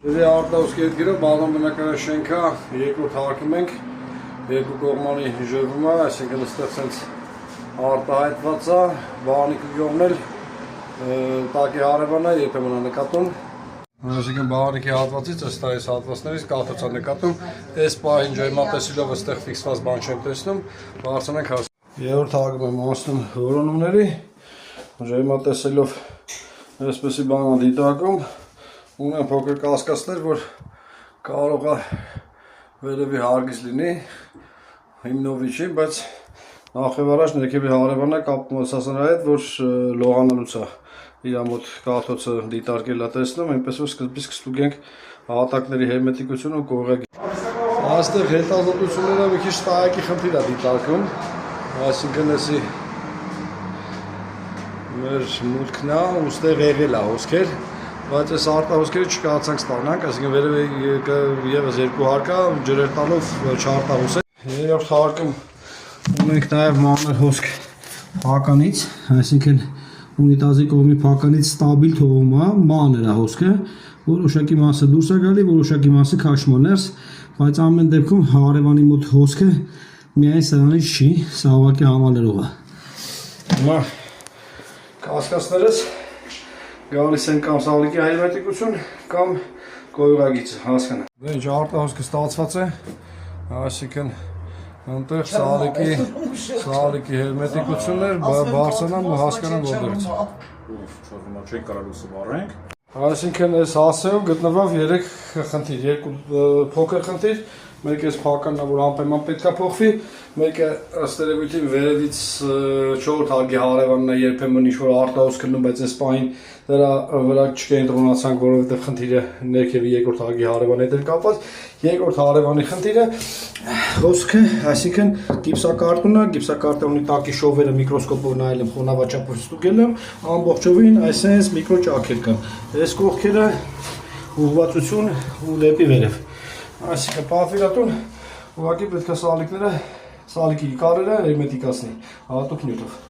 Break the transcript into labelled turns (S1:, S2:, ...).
S1: Դե արտահոսքի հետ գիրը բազան բնակարան շենքա երկրորդ հարկում ենք, երկու կողմանի ժողվում է, այսինքն այստեղ սենց արտահայտված է, բաղանիքը գողն էլ տակի հարևան է, երբեմն է նկատում։ Այսինքն բաղանիքի հատվածից, ըստ այս հատվածներից կաթոց է նկատում, այս պահին ջերմատեսիլով այստեղ ֆիքսված բան չեմ տեսնում, բարձրացնենք հաս։ Երրորդ հարկում եմ անցնում որոնումների, ջերմատեսիլով այսպեսի բան է դիտարկում, ունեմ փոքր կասկածներ, որ կարող է վերևի հարգից լինի, հիմնովի չի, բայց նախ եւ առաջ ներքևի հարևանը կապվում է սասանայի հետ, որ լողանալուց է իր մոտ կաթոցը դիտարկել է տեսնում, այնպես որ սկզբից կստուգենք հատակների հերմետիկությունը ու կողակի։ Այստեղ հետազոտությունները մի քիչ տարակի խնդիր է դիտարկում, այսինքն էսի մեր մուտքն է, ուստեղ եղել է հոսքեր, բայց այս արտահոսքերը չկարողացանք ստանանք, այսինքն վերևը եւս երկու հարկ է, ջրեր տալով չարտահոսել։ Երրորդ հարկում ունենք նաև մանր հոսք փականից, այսինքն ունիտազի կողմի փականից ստաբիլ թողում է, մանր է հոսքը, որոշակի մասը դուրս է գալի, որոշակի մասը քաշվում է ներս, բայց ամեն դեպքում հարևանի մոտ հոսքը միայն սրանից չի, սա ուղղակի համալրող է։ Հիմա կասկածներս գալիս են կամ սալիկի հերմետիկություն, կամ կոյուղագիծը, հասկանա։ Դե ինչ արտահոսքը ստացված է, այսինքն Անտեղ սալիկի հերմետիկությունն էր, բարձրանամ ու հասկանամ որտեղից։
S2: Չորվում չենք կարող սվառենք։
S1: Այսինքն այս հասցեով գտնվավ 3 խնդիր, երկու փոքր խնդիր, մեկը այս փականն է, որ անպայման պետք է փոխվի, մեկը ըստ երևույթին վերևից 4 հարգի հարևանն է, երբեմն ինչ-որ արտահոս քննում, բայց այս պահին դրա վրա չկենտրոնացանք, որովհետև խնդիրը ներքևի երկրորդ հարգի հարևանի հետ էր կապված։ Երկրորդ հարևանի խնդիրը հոսքը, այսինքն գիպսակարտոնը, գիպսակարտոնի տակի շովերը միկրոսկոպով նայել եմ, խոնավաճապով ստուգել եմ, ամբողջովին այսպես միկրո ճաքեր կան։ Այս կողքերը ուղղվածություն ու դեպի վերև։ Այսինքն պարֆիրատուն ուղղակի պետք է սալիկները, սալիկի կարերը հերմետիկացնի հատուկ նյութով։